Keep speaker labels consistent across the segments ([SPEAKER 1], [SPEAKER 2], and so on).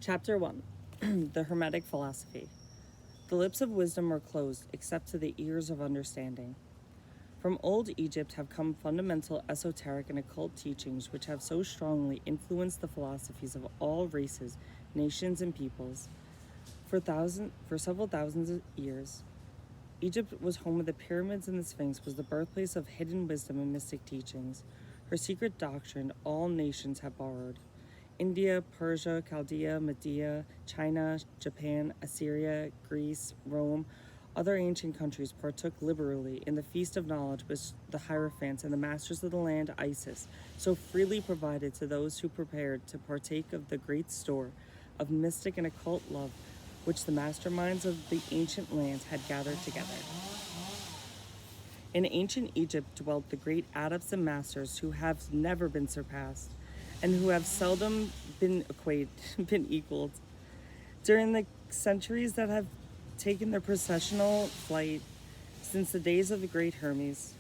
[SPEAKER 1] Chapter 1. The Hermetic Philosophy. The lips of wisdom are closed except to the ears of understanding. From old Egypt have come fundamental esoteric and occult teachings which have so strongly influenced the philosophies of all races, nations, and peoples. For several thousands of years, Egypt was home of the pyramids, and the Sphinx was the birthplace of hidden wisdom and mystic teachings. Her secret doctrine all nations have borrowed. India, Persia, Chaldea, Media, China, Japan, Assyria, Greece, Rome, other ancient countries partook liberally in the feast of knowledge which the Hierophants and the masters of the land, Isis, so freely provided to those who prepared to partake of the great store of mystic and occult love which the masterminds of the ancient lands had gathered together. In ancient Egypt dwelt the great adepts and masters who have never been surpassed, and who have seldom been equaled. During the centuries that have taken their processional flight since the days of the great Hermes,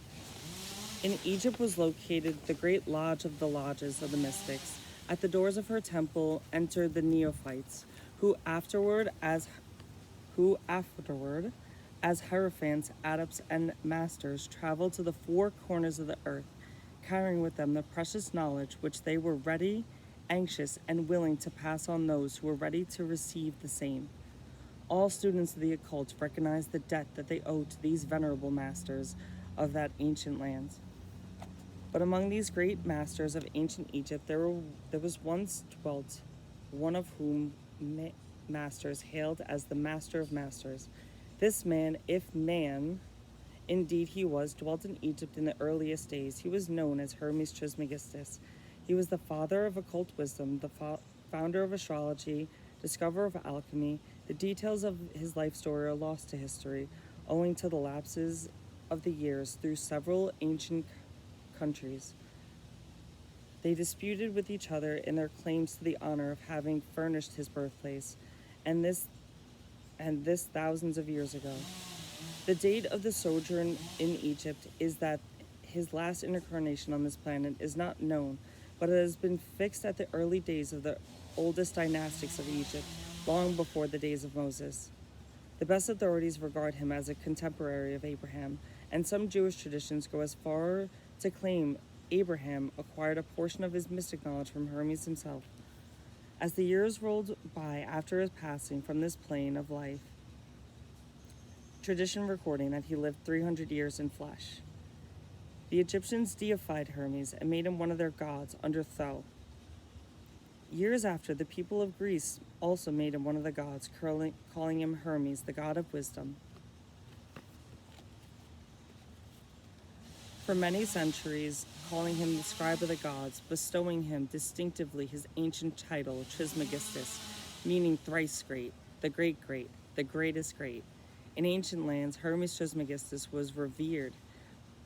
[SPEAKER 1] in Egypt was located the great lodge of the lodges of the mystics. At the doors of her temple entered the neophytes, who afterward, as hierophants, adepts, and masters, traveled to the four corners of the earth, carrying with them the precious knowledge which they were ready, anxious, and willing to pass on those who were ready to receive the same. All students of the occult recognized the debt that they owed to these venerable masters of that ancient land. But among these great masters of ancient Egypt, there was once dwelt one of whom masters hailed as the Master of Masters. This man, if man indeed he was, dwelt in Egypt in the earliest days. He was known as Hermes Trismegistus. He was the father of occult wisdom, the founder of astrology, discoverer of alchemy. The details of his life story are lost to history, owing to the lapses of the years through several ancient countries. They disputed with each other in their claims to the honor of having furnished his birthplace, and this thousands of years ago. The date of the sojourn in Egypt is that his last incarnation on this planet is not known, but it has been fixed at the early days of the oldest dynastics of Egypt, long before the days of Moses. The best authorities regard him as a contemporary of Abraham, and some Jewish traditions go as far to claim Abraham acquired a portion of his mystic knowledge from Hermes himself. As the years rolled by after his passing from this plane of life, tradition recording that he lived 300 years in flesh. The Egyptians deified Hermes and made him one of their gods under Thoth. Years after, the people of Greece also made him one of the gods, calling him Hermes, the god of wisdom. For many centuries, calling him the scribe of the gods, bestowing him distinctively his ancient title, Trismegistus, meaning thrice great, the greatest great. In ancient lands, Hermes Trismegistus was revered,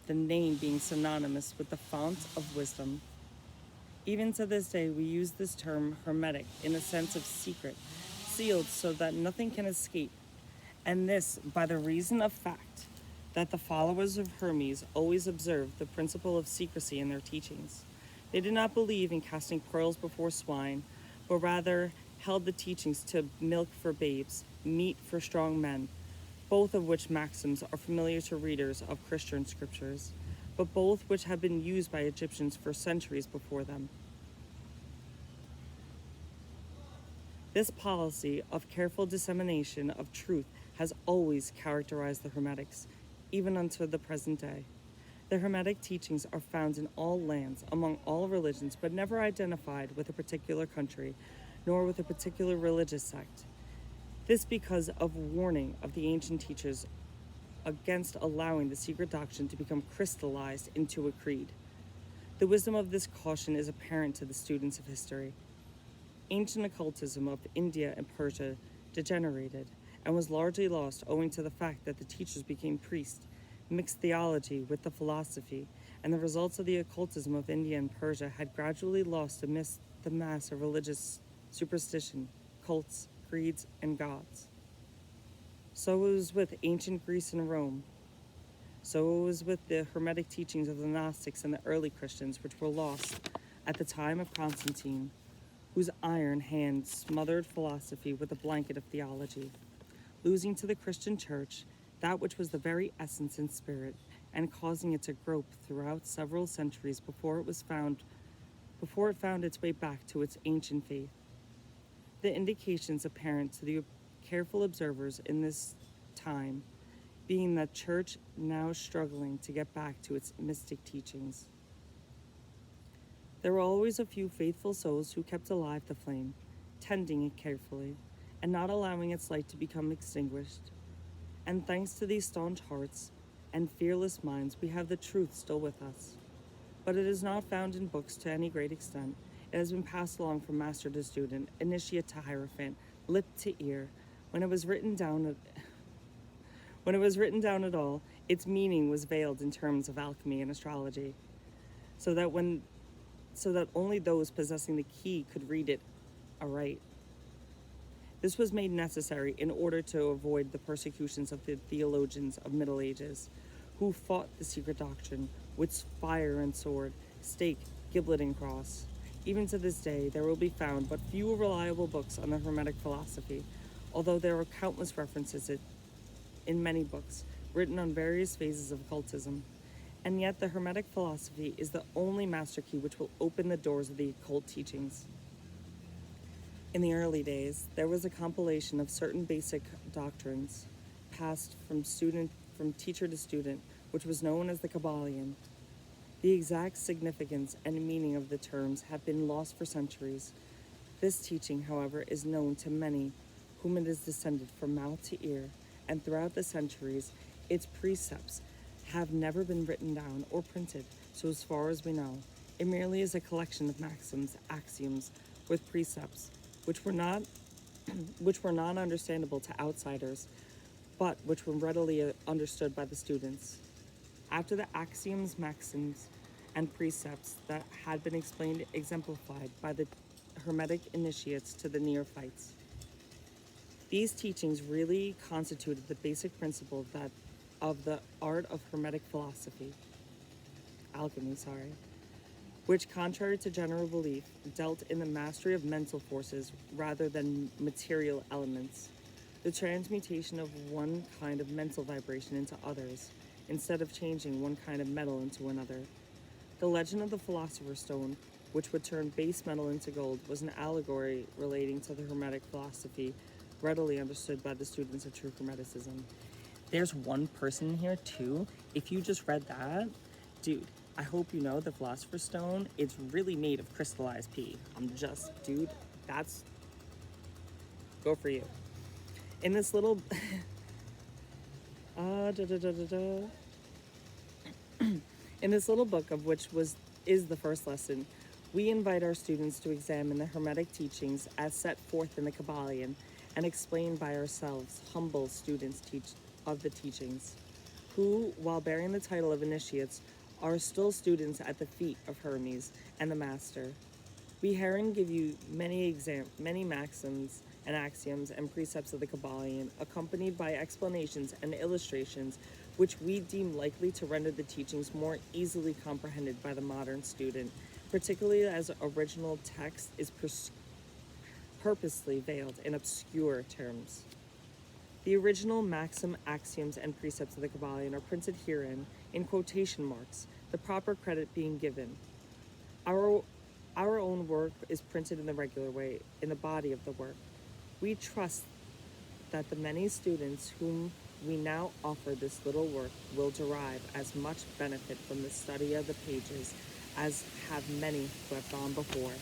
[SPEAKER 1] the name being synonymous with the fount of wisdom. Even to this day, we use this term hermetic in the sense of secret, sealed so that nothing can escape, and this by the reason of fact that the followers of Hermes always observed the principle of secrecy in their teachings. They did not believe in casting pearls before swine, but rather held the teachings to milk for babes, meat for strong men, both of which maxims are familiar to readers of Christian scriptures, but both which have been used by Egyptians for centuries before them. This policy of careful dissemination of truth has always characterized the Hermetics, even unto the present day. The Hermetic teachings are found in all lands, among all religions, but never identified with a particular country, nor with a particular religious sect. This because of warning of the ancient teachers against allowing the secret doctrine to become crystallized into a creed. The wisdom of this caution is apparent to the students of history. Ancient occultism of India and Persia degenerated and was largely lost owing to the fact that the teachers became priests, mixed theology with the philosophy, and the results of the occultism of India and Persia had gradually lost amidst the mass of religious superstition, cults, creeds, and gods. So it was with ancient Greece and Rome. So it was with the Hermetic teachings of the Gnostics and the early Christians, which were lost at the time of Constantine, whose iron hand smothered philosophy with a blanket of theology, losing to the Christian church that which was the very essence and spirit, and causing it to grope throughout several centuries before it found its way back to its ancient faith. The indications apparent to the careful observers in this time being that church now struggling to get back to its mystic teachings. There were always a few faithful souls who kept alive the flame, tending it carefully, and not allowing its light to become extinguished. And thanks to these staunch hearts and fearless minds, we have the truth still with us. But it is not found in books to any great extent. It has been passed along from master to student, initiate to hierophant, lip to ear. When it was written down at all, its meaning was veiled in terms of alchemy and astrology, so that only those possessing the key could read it aright. This was made necessary in order to avoid the persecutions of the theologians of Middle Ages, who fought the secret doctrine with fire and sword, stake, giblet, and cross. Even to this day, there will be found but few reliable books on the Hermetic philosophy, although there are countless references in many books written on various phases of occultism. And yet the Hermetic philosophy is the only master key which will open the doors of the occult teachings. In the early days, there was a compilation of certain basic doctrines passed from teacher to student, which was known as the KYBALION. The exact significance and meaning of the terms have been lost for centuries. This teaching, however, is known to many whom it is descended from mouth to ear, and throughout the centuries, its precepts have never been written down or printed, so as far as we know, it merely is a collection of maxims, axioms, with precepts, which were not understandable to outsiders, but which were readily understood by the students. After the axioms, maxims, and precepts that had been explained, exemplified by the Hermetic initiates to the neophytes, these teachings really constituted the basic principle of the art of Hermetic philosophy, which, contrary to general belief, dealt in the mastery of mental forces rather than material elements, the transmutation of one kind of mental vibration into others, instead of changing one kind of metal into another. The legend of the Philosopher's Stone, which would turn base metal into gold, was an allegory relating to the Hermetic philosophy, readily understood by the students of true Hermeticism. There's one person here too. If you just read that, dude, I hope you know the Philosopher's Stone, it's really made of crystallized pee. Dude, that's, go for you. In this little, in this little book, of which is the first lesson, we invite our students to examine the Hermetic teachings as set forth in the KYBALION and explained by ourselves, humble students of the teachings, who, while bearing the title of initiates, are still students at the feet of Hermes and the Master. We herein give you many maxims and axioms and precepts of the KYBALION, accompanied by explanations and illustrations, which we deem likely to render the teachings more easily comprehended by the modern student, particularly as original text is purposely veiled in obscure terms. The original maxim, axioms, and precepts of the KYBALION are printed herein in quotation marks, the proper credit being given. Our own work is printed in the regular way, in the body of the work. We trust that the many students whom we now offer this little work will derive as much benefit from the study of the pages as have many who have gone before,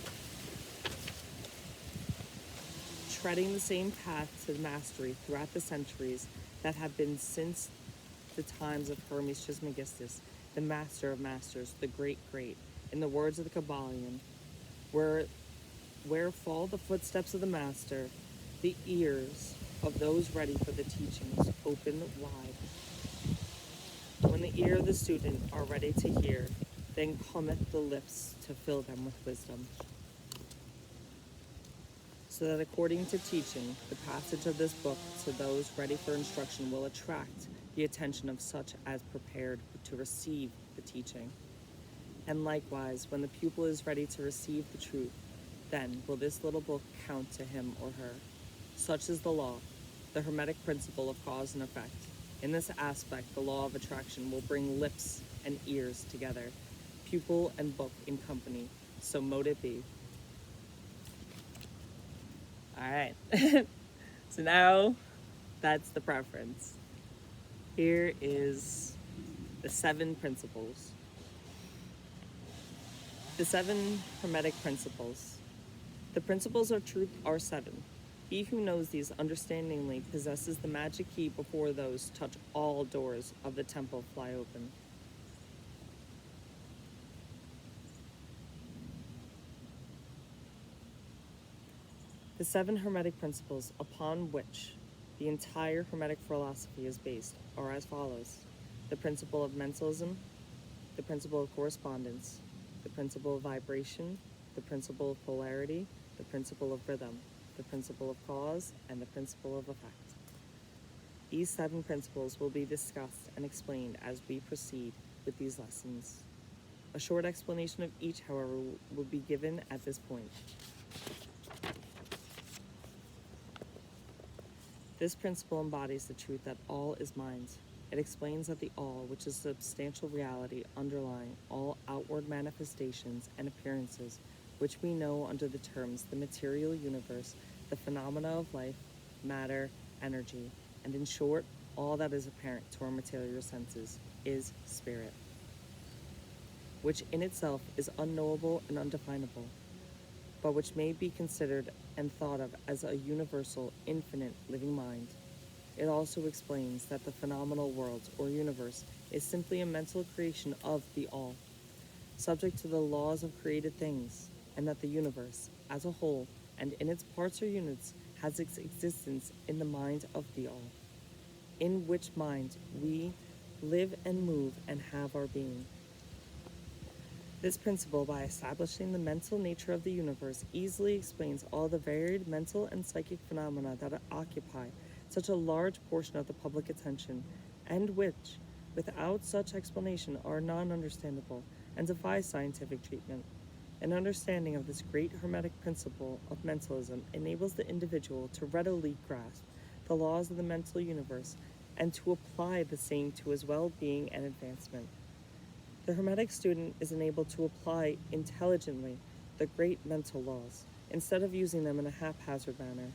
[SPEAKER 1] treading the same path to mastery throughout the centuries that have been since the times of Hermes Trismegistus, the master of masters, the great, in the words of the KYBALION, where fall the footsteps of the master, the ears of those ready for the teachings open wide. When the ear of the student are ready to hear, then cometh the lips to fill them with wisdom. So that according to teaching, the passage of this book to those ready for instruction will attract the attention of such as prepared to receive the teaching. And likewise, when the pupil is ready to receive the truth, then will this little book count to him or her? Such is the law, the Hermetic principle of cause and effect. In this aspect, the law of attraction will bring lips and ears together, pupil and book in company. So mote it be. All right. So now that's the preference. Here is the 7 principles. The 7 Hermetic principles. The principles of truth are 7. He who knows these understandingly possesses the magic key before those touch all doors of the temple fly open. The 7 Hermetic principles upon which the entire Hermetic philosophy is based are as follows: the principle of mentalism, the principle of correspondence, the principle of vibration, the principle of polarity, the principle of rhythm, the principle of cause, and the principle of effect. These 7 principles will be discussed and explained as we proceed with these lessons. A short explanation of each, however, will be given at this point. This principle embodies the truth that all is mind. It explains that the all, which is substantial reality underlying all outward manifestations and appearances, which we know under the terms the material universe, the phenomena of life, matter, energy, and in short, all that is apparent to our material senses, is spirit, which in itself is unknowable and undefinable, but which may be considered and thought of as a universal, infinite, living mind. It also explains that the phenomenal world or universe is simply a mental creation of the all, subject to the laws of created things, and that the universe, as a whole, and in its parts or units, has its existence in the mind of the all, in which mind we live and move and have our being. This principle, by establishing the mental nature of the universe, easily explains all the varied mental and psychic phenomena that occupy such a large portion of the public attention, and which, without such explanation, are non-understandable and defy scientific treatment. An understanding of this great Hermetic principle of mentalism enables the individual to readily grasp the laws of the mental universe and to apply the same to his well-being and advancement. The Hermetic student is enabled to apply intelligently the great mental laws, instead of using them in a haphazard manner.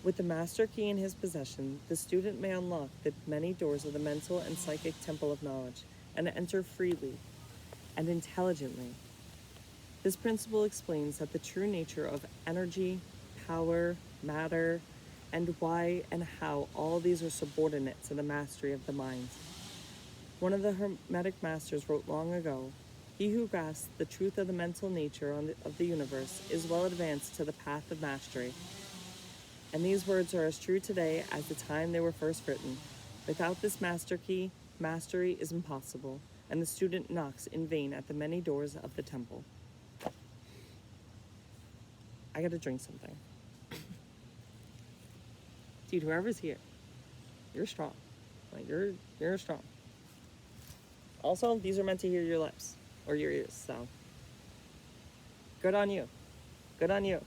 [SPEAKER 1] With the master key in his possession, the student may unlock the many doors of the mental and psychic temple of knowledge, and enter freely and intelligently. This principle explains that the true nature of energy, power, matter, and why and how all these are subordinate to the mastery of the mind. One of the Hermetic masters wrote long ago, "He who grasps the truth of the mental nature of the universe is well advanced to the path of mastery." And these words are as true today as the time they were first written. Without this master key, mastery is impossible, and the student knocks in vain at the many doors of the temple. I gotta drink something. Dude, whoever's here, you're strong. Like, you're strong. Also, these are meant to hear your lips or your ears, so good on you. Good on you.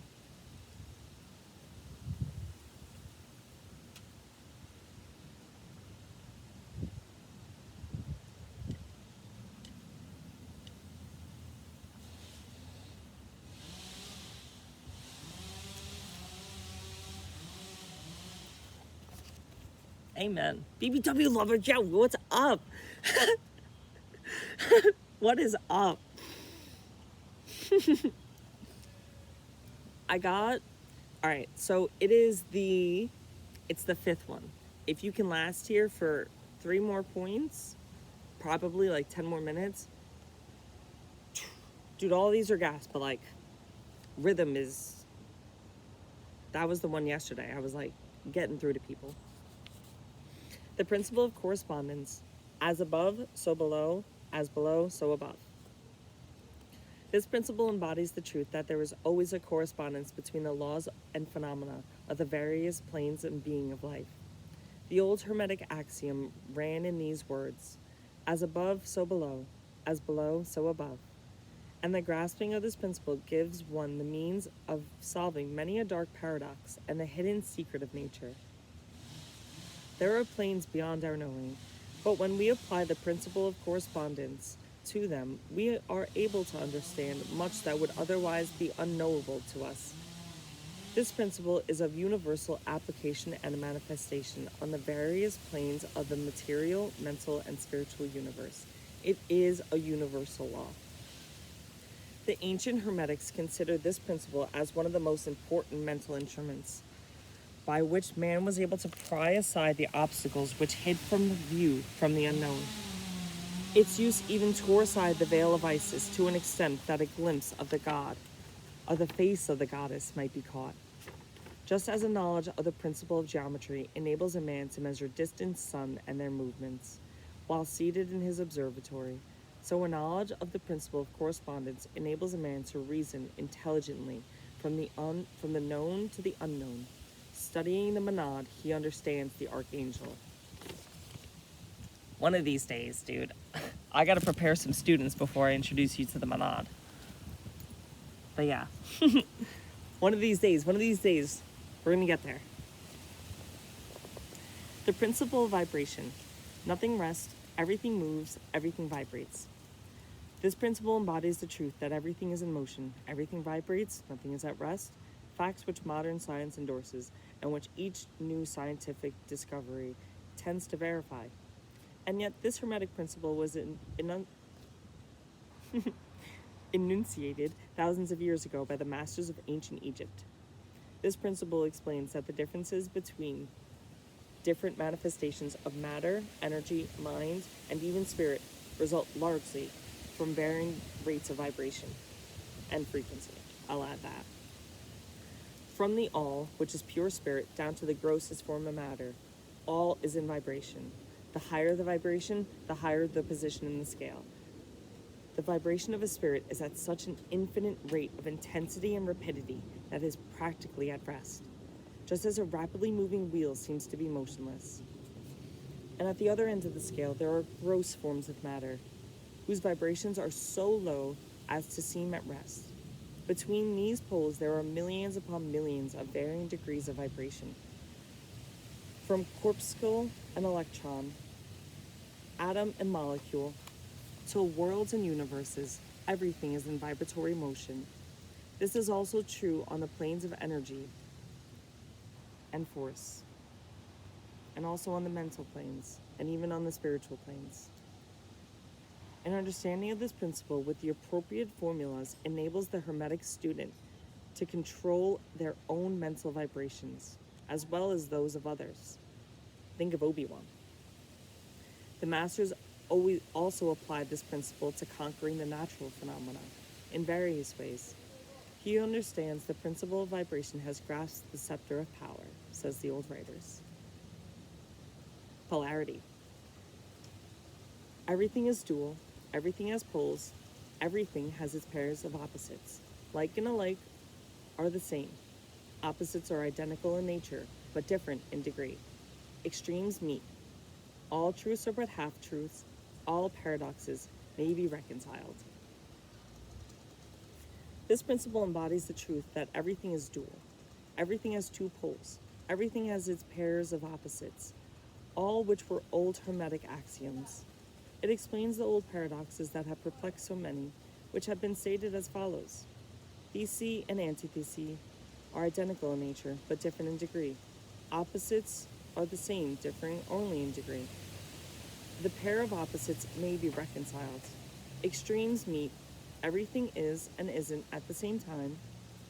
[SPEAKER 1] Amen. BBW lover Joe, what's up? What is up? Alright, so it's the 5th one. If you can last here for 3 more points, probably like 10 more minutes. Dude, all these are gas, but like, rhythm is, that was the one yesterday. I was like getting through to people. The principle of correspondence. As above, so below. As below, so above. This principle embodies the truth that there is always a correspondence between the laws and phenomena of the various planes and being of life. The old Hermetic axiom ran in these words: as above, so below. As below, so above. And the grasping of this principle gives one the means of solving many a dark paradox and the hidden secret of nature. There are planes beyond our knowing, but when we apply the principle of correspondence to them, we are able to understand much that would otherwise be unknowable to us. This principle is of universal application and manifestation on the various planes of the material, mental, and spiritual universe. It is a universal law. The ancient Hermetics considered this principle as one of the most important mental instruments by which man was able to pry aside the obstacles which hid from the view from the unknown. Its use even tore aside the veil of Isis to an extent that a glimpse of the god, of the face of the goddess, might be caught. Just as a knowledge of the principle of geometry enables a man to measure distant sun and their movements while seated in his observatory, so a knowledge of the principle of correspondence enables a man to reason intelligently from the known to the unknown. Studying the monad, he understands the archangel. One of these days, dude, I gotta prepare some students before I introduce you to the monad. But yeah, one of these days, we're gonna get there. The principle of vibration. Nothing rests, everything moves, everything vibrates. This principle embodies the truth that everything is in motion, everything vibrates, nothing is at rest, facts which modern science endorses and which each new scientific discovery tends to verify. And yet this Hermetic principle was enunciated thousands of years ago by the masters of ancient Egypt. This principle explains that the differences between different manifestations of matter, energy, mind, and even spirit result largely from varying rates of vibration and frequency. I'll add that. From the all, which is pure spirit, down to the grossest form of matter, all is in vibration. The higher the vibration, the higher the position in the scale. The vibration of a spirit is at such an infinite rate of intensity and rapidity that it is practically at rest, just as a rapidly moving wheel seems to be motionless. And at the other end of the scale, there are gross forms of matter, whose vibrations are so low as to seem at rest. Between these poles, there are millions upon millions of varying degrees of vibration. From corpuscle and electron, atom and molecule, to worlds and universes, everything is in vibratory motion. This is also true on the planes of energy and force, and also on the mental planes, and even on the spiritual planes. An understanding of this principle with the appropriate formulas enables the Hermetic student to control their own mental vibrations, as well as those of others. Think of Obi-Wan. The masters also applied this principle to conquering the natural phenomena in various ways. He who understands the principle of vibration has grasped the scepter of power, says the old writers. Polarity. Everything is dual, everything has poles, everything has its pairs of opposites. Like and alike are the same. Opposites are identical in nature, but different in degree. Extremes meet. All truths are but half-truths. All paradoxes may be reconciled. This principle embodies the truth that everything is dual. Everything has two poles. Everything has its pairs of opposites, all which were old Hermetic axioms. It explains the old paradoxes that have perplexed so many, which have been stated as follows. Thesis and antithesis are identical in nature, but different in degree. Opposites are the same, differing only in degree. The pair of opposites may be reconciled. Extremes meet. Everything is and isn't at the same time.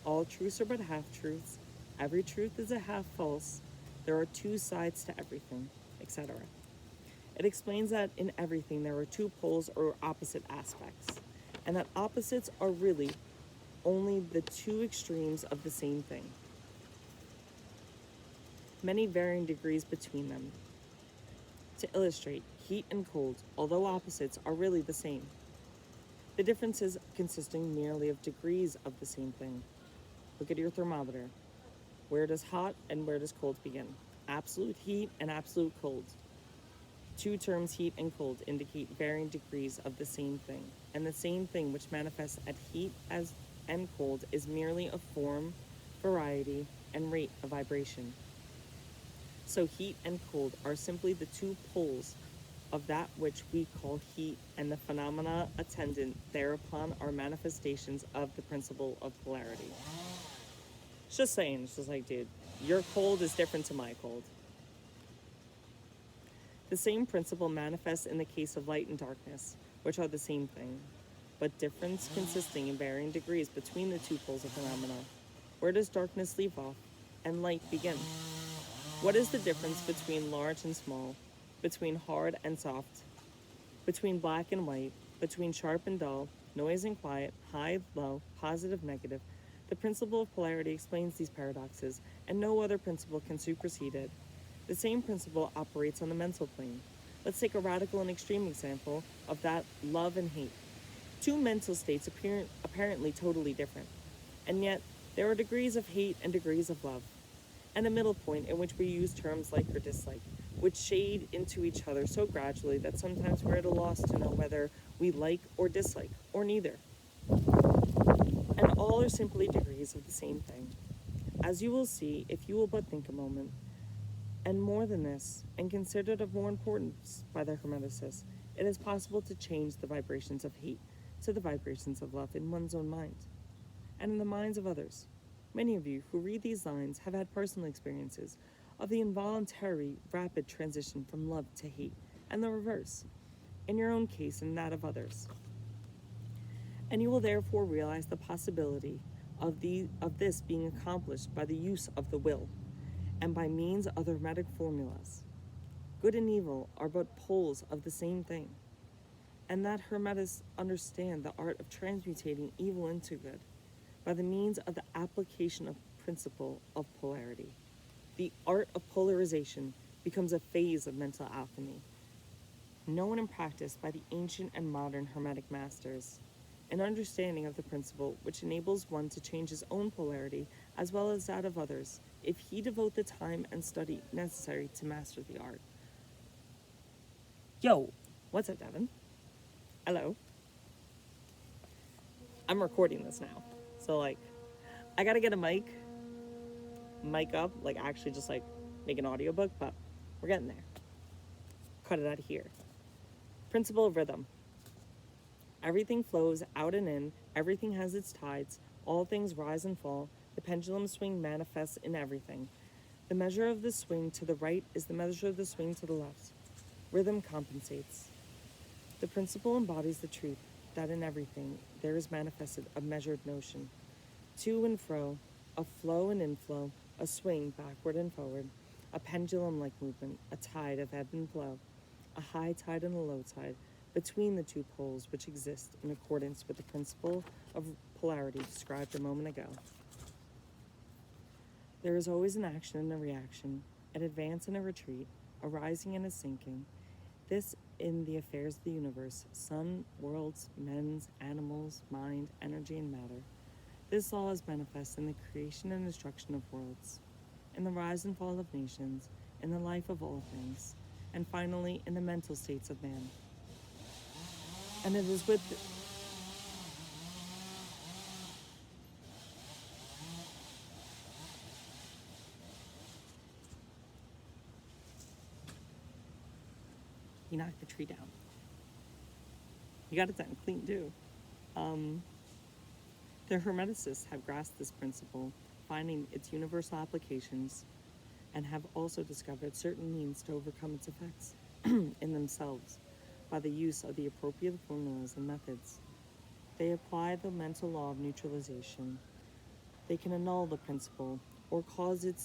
[SPEAKER 1] All truths are but half-truths. Every truth is a half-false. There are two sides to everything, etc. It explains that in everything there are two poles or opposite aspects, and that opposites are really only the two extremes of the same thing. Many varying degrees between them. To illustrate, heat and cold, although opposites, are really the same. The differences consisting merely of degrees of the same thing. Look at your thermometer. Where does hot and where does cold begin? Absolute heat and absolute cold. Two terms, heat and cold, indicate varying degrees of the same thing, and the same thing which manifests at heat and cold is merely a form, variety, and rate of vibration. So heat and cold are simply the two poles of that which we call heat, and the phenomena attendant thereupon are manifestations of the principle of polarity. It's just saying, it's just like, dude, your cold is different to my cold. The same principle manifests in the case of light and darkness, which are the same thing, but difference consisting in varying degrees between the two poles of phenomena. Where does darkness leave off and light begin? What is the difference between large and small, between hard and soft, between black and white, between sharp and dull, noise and quiet, high, low, positive, negative? The principle of polarity explains these paradoxes, and no other principle can supersede it. The same principle operates on the mental plane. Let's take a radical and extreme example of that: love and hate. Two mental states apparently totally different, and yet there are degrees of hate and degrees of love, and a middle point in which we use terms like or dislike, which shade into each other so gradually that sometimes we're at a loss to know whether we like or dislike, or neither. And all are simply degrees of the same thing, as you will see if you will but think a moment. And more than this, and considered of more importance by the Hermeticists, it is possible to change the vibrations of hate to the vibrations of love in one's own mind, and in the minds of others. Many of you who read these lines have had personal experiences of the involuntary, rapid transition from love to hate, and the reverse, in your own case and that of others. And you will therefore realize the possibility of this being accomplished by the use of the will, and by means of the hermetic formulas. Good and evil are but poles of the same thing, and that Hermetists understand the art of transmutating evil into good by the means of the application of principle of polarity. The art of polarization becomes a phase of mental alchemy, known and practiced by the ancient and modern Hermetic masters, an understanding of the principle which enables one to change his own polarity as well as that of others, if he devote the time and study necessary to master the art. Yo, what's up, Devin? Hello. I'm recording this now, so I gotta get a mic up, actually just make an audiobook, but we're getting there. Cut it out of here. Principle of rhythm. Everything flows out and in, everything has its tides, all things rise and fall, the pendulum swing manifests in everything. The measure of the swing to the right is the measure of the swing to the left. Rhythm compensates. The principle embodies the truth that in everything there is manifested a measured notion. To and fro, a flow and inflow, a swing backward and forward, a pendulum-like movement, a tide of ebb and flow, a high tide and a low tide, between the two poles which exist in accordance with the principle of polarity described a moment ago. There is always an action and a reaction, an advance and a retreat, a rising and a sinking. This in the affairs of the universe, sun, worlds, men's, animals, mind, energy, and matter. This law is manifest in the creation and destruction of worlds, in the rise and fall of nations, in the life of all things, and finally in the mental states of man. And it is with you knocked the tree down. You got it done clean too. The Hermeticists have grasped this principle, finding its universal applications, and have also discovered certain means to overcome its effects in themselves by the use of the appropriate formulas and methods. They apply the mental law of neutralization. They can annul the principle or cause it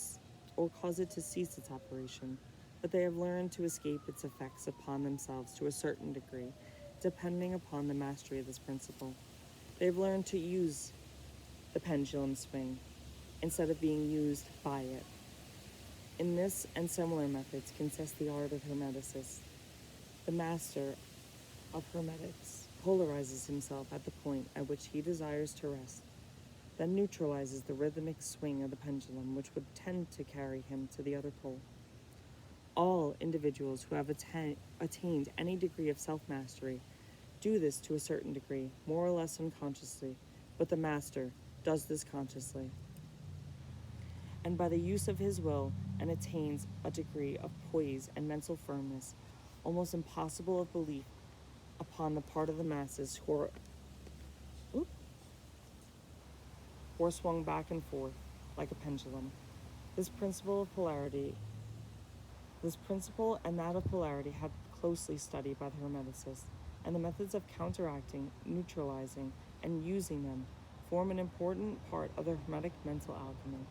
[SPEAKER 1] to cease its operation, but they have learned to escape its effects upon themselves to a certain degree, depending upon the mastery of this principle. They have learned to use the pendulum swing instead of being used by it. In this and similar methods consists the art of Hermeticists. The master of Hermetics polarizes himself at the point at which he desires to rest, then neutralizes the rhythmic swing of the pendulum which would tend to carry him to the other pole. All individuals who have attained any degree of self-mastery do this to a certain degree, more or less unconsciously, but the master does this consciously, and by the use of his will, and attains a degree of poise and mental firmness almost impossible of belief upon the part of the masses who are swung back and forth like a pendulum. This principle and that of polarity had closely studied by the Hermeticists, and the methods of counteracting, neutralizing, and using them form an important part of the Hermetic mental alchemy.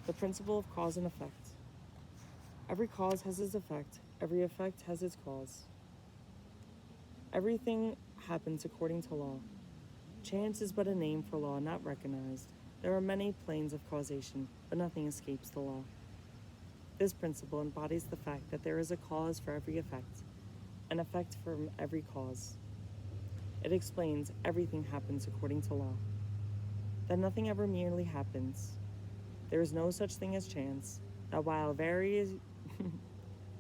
[SPEAKER 1] The principle of cause and effect. Every cause has its effect, every effect has its cause. Everything happens according to law. Chance is but a name for law not recognized. There are many planes of causation, but nothing escapes the law. This principle embodies the fact that there is a cause for every effect, an effect from every cause. It explains everything happens according to law, that nothing ever merely happens. There is no such thing as chance, that while there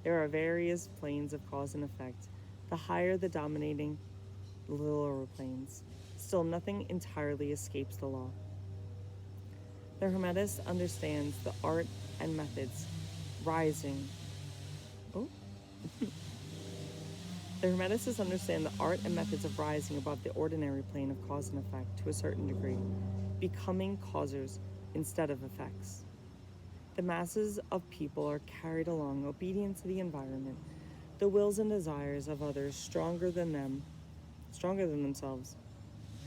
[SPEAKER 1] are various planes of cause and effect, the higher the dominating, the lower planes, still nothing entirely escapes the law. The Hermetist understands the art and methods rising. The Hermeticists understand the art and methods of rising above the ordinary plane of cause and effect to a certain degree, becoming causers instead of effects. The masses of people are carried along obedient to the environment, the wills and desires of others stronger than themselves,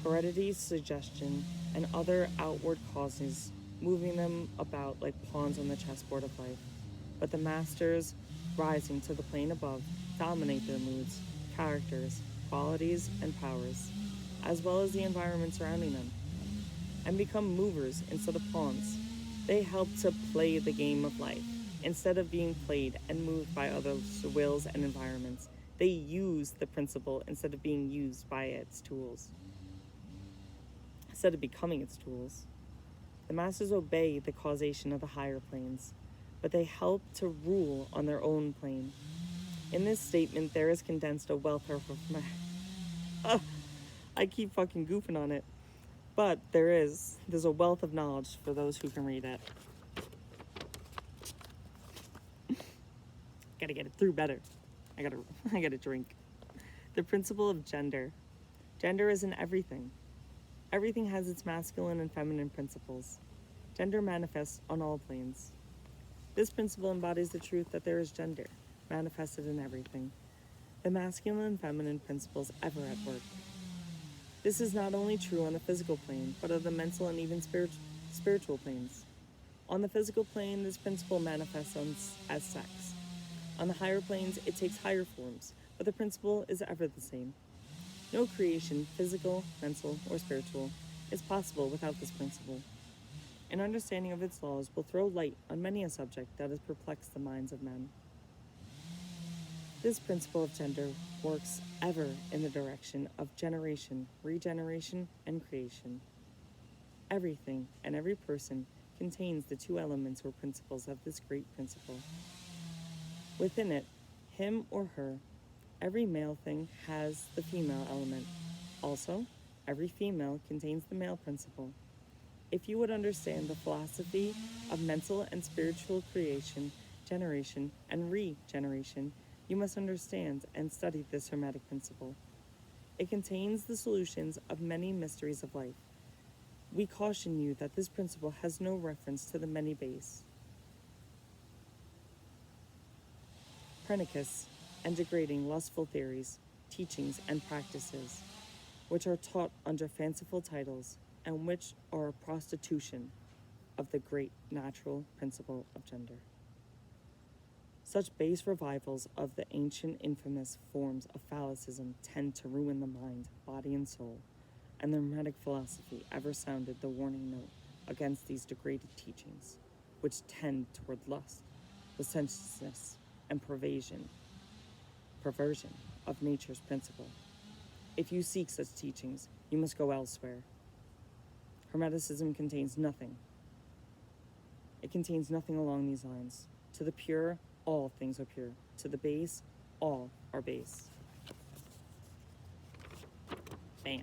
[SPEAKER 1] heredity, suggestion, and other outward causes moving them about like pawns on the chessboard of life. But the masters, rising to the plane above, dominate their moods, characters, qualities, and powers, as well as the environment surrounding them, and become movers instead of pawns. They help to play the game of life, instead of being played and moved by others' wills and environments. They use the principle instead of being used by its tools, instead of becoming its tools. The masters obey the causation of the higher planes, but they help to rule on their own plane. In this statement, there is condensed a wealth of... I keep fucking goofing on it. But there's a wealth of knowledge for those who can read it. Gotta get it through better. I gotta drink. The principle of gender. Gender is in everything. Everything has its masculine and feminine principles. Gender manifests on all planes. This principle embodies the truth that there is gender, manifested in everything. The masculine and feminine principles ever at work. This is not only true on the physical plane, but of the mental and even spiritual planes. On the physical plane, this principle manifests as sex. On the higher planes, it takes higher forms, but the principle is ever the same. No creation, physical, mental, or spiritual, is possible without this principle. An understanding of its laws will throw light on many a subject that has perplexed the minds of men. This principle of gender works ever in the direction of generation, regeneration, and creation. Everything and every person contains the two elements or principles of this great principle. Within it, him or her, every male thing has the female element. Also, every female contains the male principle. If you would understand the philosophy of mental and spiritual creation, generation, and regeneration, you must understand and study this Hermetic principle. It contains the solutions of many mysteries of life. We caution you that this principle has no reference to the many base, pernicious, and degrading lustful theories, teachings, and practices, which are taught under fanciful titles and which are a prostitution of the great natural principle of gender. Such base revivals of the ancient infamous forms of phallicism tend to ruin the mind, body, and soul, and the Hermetic philosophy ever sounded the warning note against these degraded teachings, which tend toward lust, licentiousness, and perversion of nature's principle. If you seek such teachings, you must go elsewhere. Hermeticism contains nothing. It contains nothing along these lines. To To the pure, all things are pure. To the base, all are base. Bam.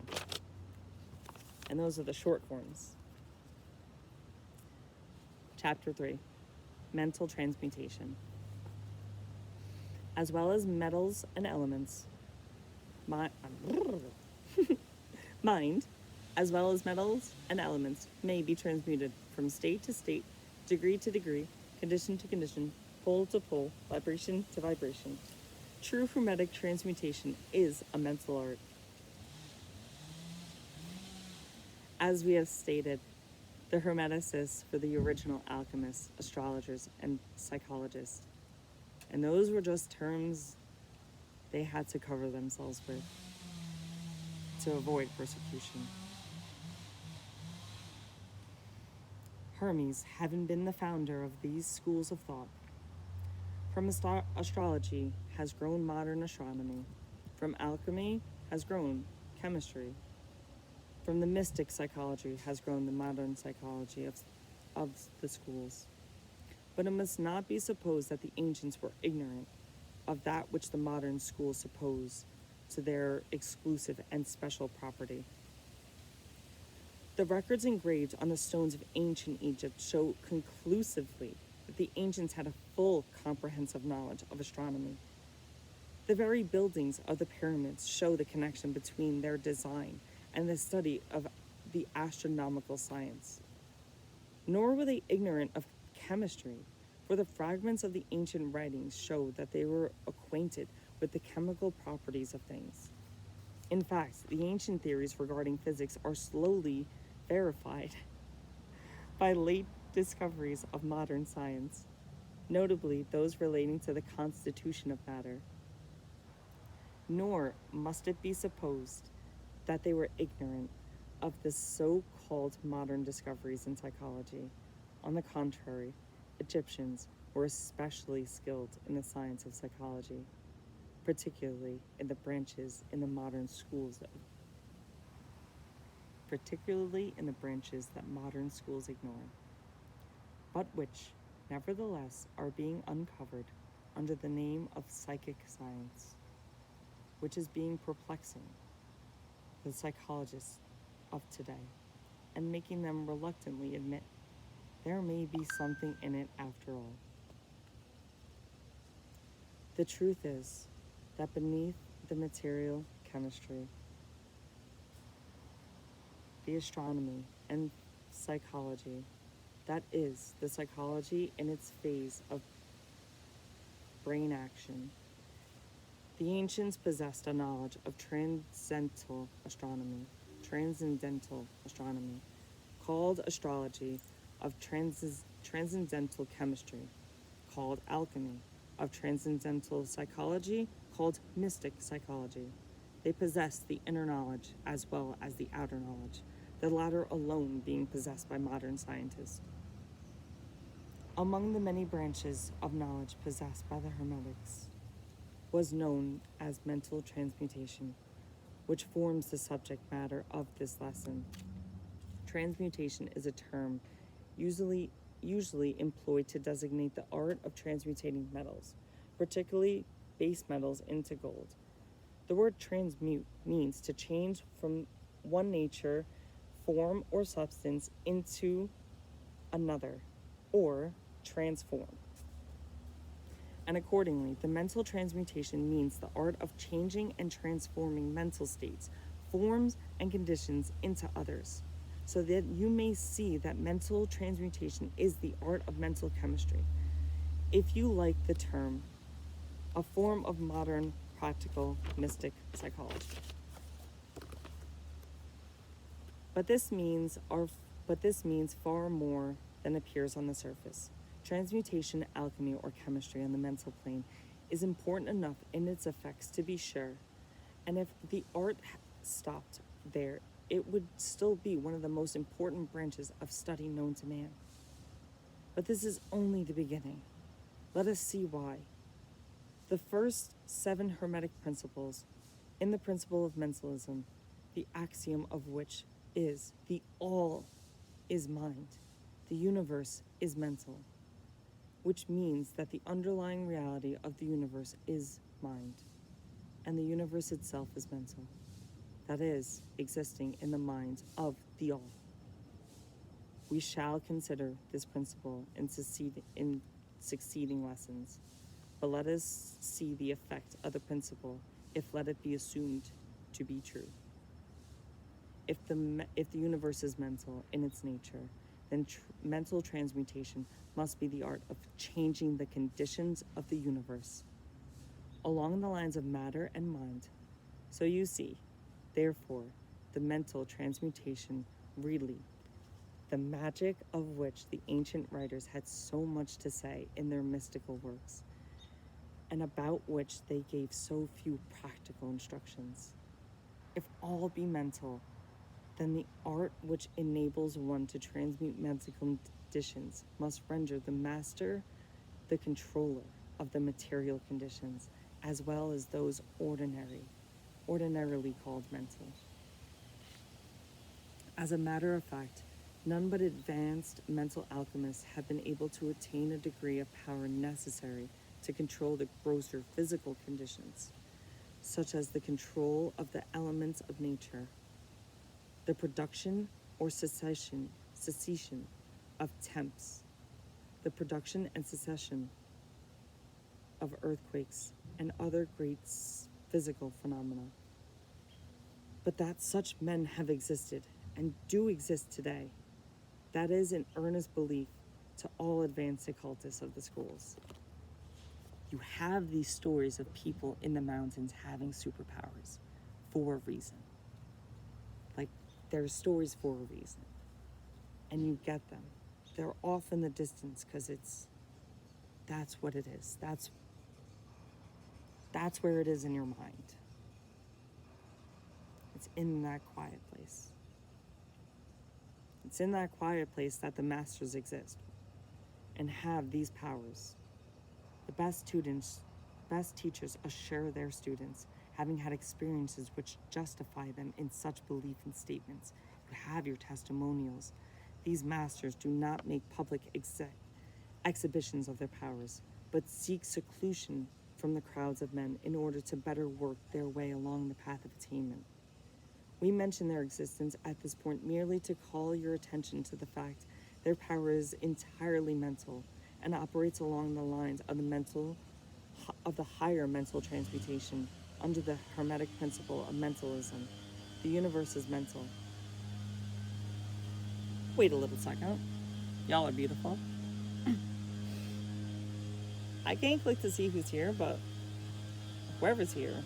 [SPEAKER 1] And those are the short forms. Chapter 3, Mental Transmutation. As well as metals and elements, mind, as well as metals and elements, may be transmuted from state to state, degree to degree, condition to condition, pole to pole, vibration to vibration. True hermetic transmutation is a mental art. As we have stated, the Hermeticists were the original alchemists, astrologers, and psychologists. And those were just terms they had to cover themselves with to avoid persecution. Hermes, having been the founder of these schools of thought, from astrology has grown modern astronomy. From alchemy has grown chemistry. From the mystic psychology has grown the modern psychology of the schools. But it must not be supposed that the ancients were ignorant of that which the modern schools suppose to their exclusive and special property. The records engraved on the stones of ancient Egypt show conclusively that the ancients had a full comprehensive knowledge of astronomy. The very buildings of the pyramids show the connection between their design and the study of the astronomical science. Nor were they ignorant of chemistry, for the fragments of the ancient writings show that they were acquainted with the chemical properties of things. In fact, the ancient theories regarding physics are slowly verified by late discoveries of modern science, notably those relating to the constitution of matter. Nor must it be supposed that they were ignorant of the so-called modern discoveries in psychology. On the contrary, Egyptians were especially skilled in the science of psychology, particularly in the branches that modern schools ignore, but which, nevertheless, are being uncovered under the name of psychic science, which is being perplexing the psychologists of today, and making them reluctantly admit there may be something in it after all. The truth is that beneath the material chemistry, the astronomy, and psychology, that is, the psychology in its phase of brain action, the ancients possessed a knowledge of transcendental astronomy, called astrology, of transcendental chemistry, called alchemy, of transcendental psychology, called mystic psychology. They possessed the inner knowledge as well as the outer knowledge, the latter alone being possessed by modern scientists. Among the many branches of knowledge possessed by the Hermetics was known as mental transmutation, which forms the subject matter of this lesson. Transmutation is a term usually employed to designate the art of transmutating metals, particularly base metals, into gold. The word transmute means to change from one nature, form, or substance into another, or transform. And accordingly, the mental transmutation means the art of changing and transforming mental states, forms, and conditions into others, so that you may see that mental transmutation is the art of mental chemistry, if you like the term, a form of modern practical mystic psychology. But this means far more than appears on the surface. Transmutation, alchemy, or chemistry on the mental plane is important enough in its effects to be sure, and if the art stopped there, it would still be one of the most important branches of study known to man. But this is only the beginning. Let us see why. The first 7 Hermetic principles, in the principle of mentalism, the axiom of which is the all is mind, the universe is mental, which means that the underlying reality of the universe is mind, and the universe itself is mental, that is, existing in the mind of the all. We shall consider this principle in succeeding lessons, but let us see the effect of the principle if let it be assumed to be true. If the universe is mental in its nature, then mental transmutation must be the art of changing the conditions of the universe along the lines of matter and mind. So you see, therefore, the mental transmutation really, the magic of which the ancient writers had so much to say in their mystical works, and about which they gave so few practical instructions. If all be mental, then the art which enables one to transmute mental conditions must render the master the controller of the material conditions, as well as those ordinarily called mental. As a matter of fact, none but advanced mental alchemists have been able to attain a degree of power necessary to control the grosser physical conditions, such as the control of the elements of nature, the production or cessation of temps, the production and cessation of earthquakes and other great physical phenomena. But that such men have existed and do exist today, that is an earnest belief to all advanced occultists of the schools. You have these stories of people in the mountains having superpowers for a reason. Like, there's stories for a reason. And you get them. They're off in the distance because that's what it is. That's where it is in your mind. It's in that quiet place. It's in that quiet place that the masters exist and have these powers. The best teachers assure their students, having had experiences which justify them in such belief and statements. You have your testimonials. These masters do not make public exhibitions of their powers, but seek seclusion from the crowds of men in order to better work their way along the path of attainment. We mention their existence at this point merely to call your attention to the fact their power is entirely mental and operates along the lines of the higher mental transmutation under the Hermetic principle of mentalism. The universe is mental. Wait a little second. Y'all are beautiful. I can't click to see who's here, but whoever's here,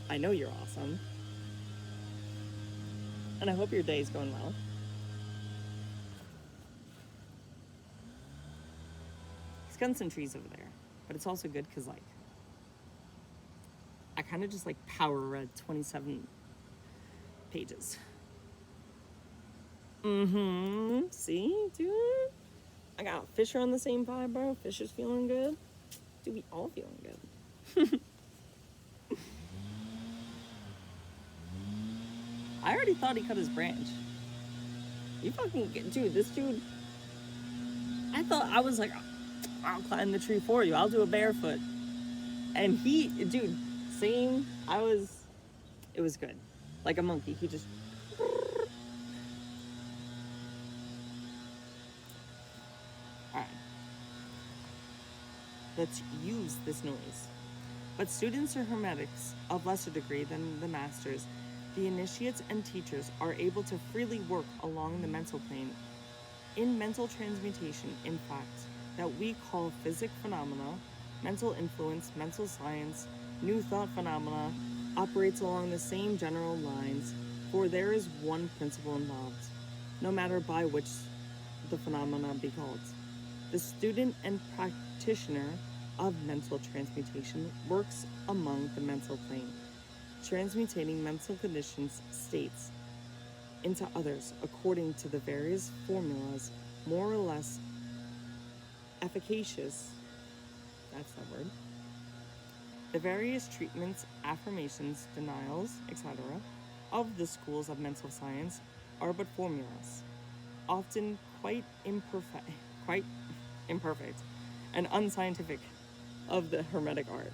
[SPEAKER 1] I know you're awesome. And I hope your day is going well. He's cutting some trees over there, but it's also good because, like, I kind of just, like, power read 27 pages. See, dude? I got Fisher on the same vibe, bro. Fisher's feeling good. Dude, we all feeling good. I already thought he cut his branch. You fucking dude, this dude. I was like, I'll climb the tree for you. I'll do it barefoot. And dude, same. It was good. Like a monkey. He just. Alright. Let's use this noise. But students are hermetics of lesser degree than the masters. The initiates and teachers are able to freely work along the mental plane in mental transmutation, in fact, that we call physic phenomena, mental influence, mental science, new thought phenomena, operates along the same general lines, for there is one principle involved, no matter by which the phenomena be called. The student and practitioner of mental transmutation works among the mental plane, transmutating mental conditions, states, into others according to the various formulas, more or less efficacious, that's that word, the various treatments, affirmations, denials, etc., of the schools of mental science are but formulas, often quite imperfect, and unscientific of the Hermetic art.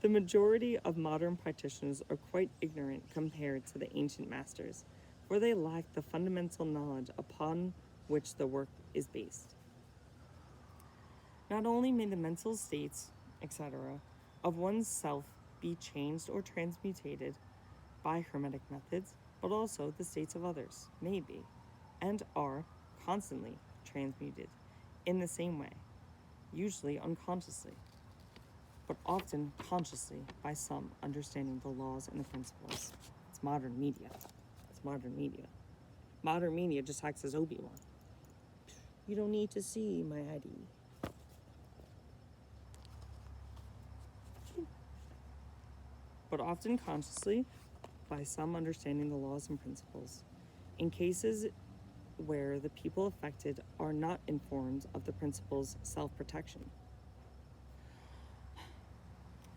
[SPEAKER 1] The majority of modern practitioners are quite ignorant compared to the ancient masters, for they lack the fundamental knowledge upon which the work is based. Not only may the mental states, etc., of one's self be changed or transmutated by Hermetic methods, but also the states of others may be, and are, constantly transmuted in the same way, usually unconsciously, but often consciously by some understanding the laws and the principles. It's modern media. It's modern media. Modern media just acts as Obi-Wan. You don't need to see my ID. But often consciously by some understanding the laws and principles. In cases where the people affected are not informed of the principles self-protection.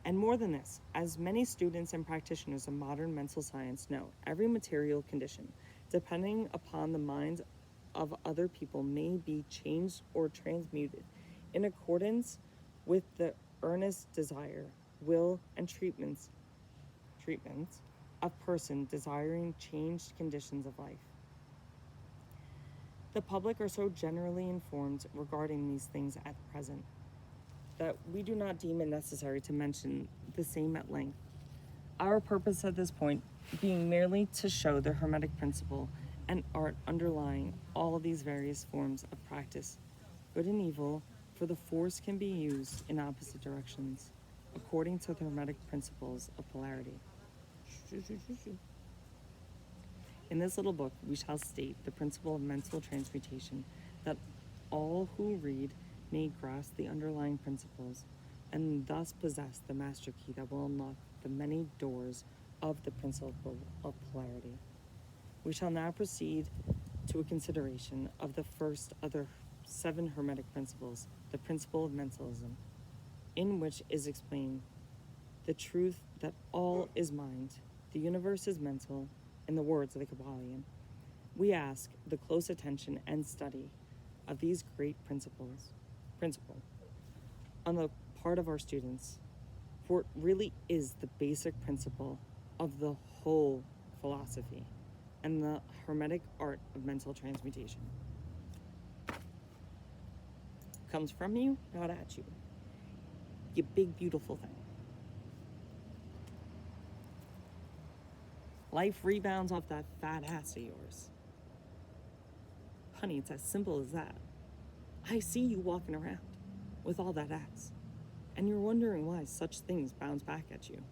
[SPEAKER 1] And more than this, as many students and practitioners of modern mental science know, every material condition, depending upon the minds of other people, may be changed or transmuted in accordance with the earnest desire, will, and treatments of person desiring changed conditions of life. The public are so generally informed regarding these things at present that we do not deem it necessary to mention the same at length. Our purpose at this point being merely to show the Hermetic principle and art underlying all of these various forms of practice, good and evil, for the force can be used in opposite directions, according to the Hermetic principles of polarity. In this little book, we shall state the principle of mental transmutation, that all who read may grasp the underlying principles, and thus possess the master key that will unlock the many doors of the principle of polarity. We shall now proceed to a consideration of the first of the 7 Hermetic principles, the principle of mentalism, in which is explained the truth that all is mind, the universe is mental, in the words of the KYBALION. We ask the close attention and study of these great principle on the part of our students, for it really is the basic principle of the whole philosophy and the Hermetic art of mental transmutation. Comes from you, not at you. You big, beautiful thing. Life rebounds off that fat ass of yours. Honey, it's as simple as that. I see you walking around with all that ass, and you're wondering why such things bounce back at you.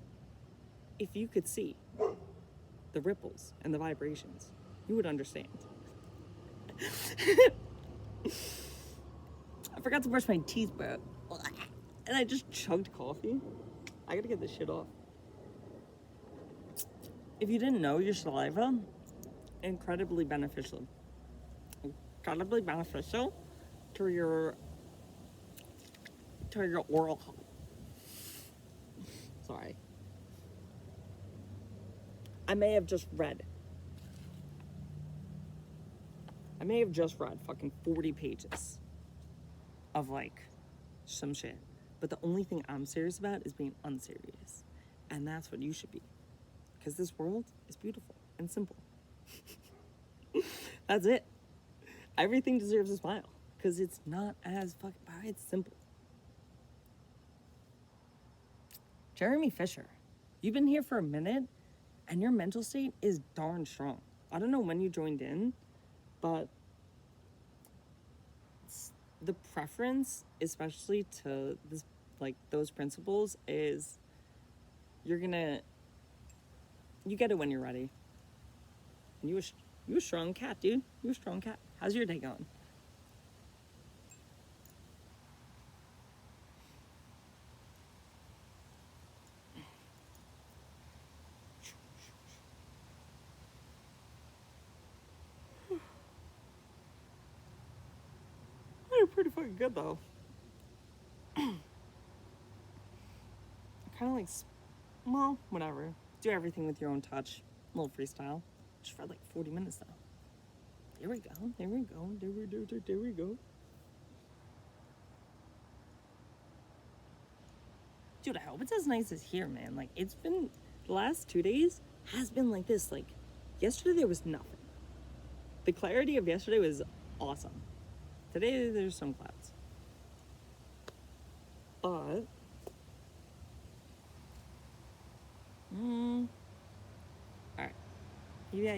[SPEAKER 1] If you could see the ripples and the vibrations, you would understand. I forgot to brush my teeth, bro. And I just chugged coffee. I gotta get this shit off. If you didn't know, your saliva, incredibly beneficial to your oral health. Sorry. I may have just read fucking 40 pages of like some shit. But the only thing I'm serious about is being unserious. And that's what you should be. Because this world is beautiful and simple. That's it. Everything deserves a smile. Because it's not as fucking bad. It's simple. Jeremy Fisher, you've been here for a minute and your mental state is darn strong. I don't know when you joined in, but the preference, especially to this, like those principles, is you get it when you're ready. And you a strong cat, dude. You a strong cat. How's your day going? You're pretty fucking good though. Kind of like, well, whatever. Do everything with your own touch. A little freestyle. Just for like 40 minutes though. There we go. There we go. There we go. Dude, I hope it's as nice as here, man. Like, it's been, the last 2 days has been like this. Like, yesterday there was nothing. The clarity of yesterday was awesome. Today there's some clouds. But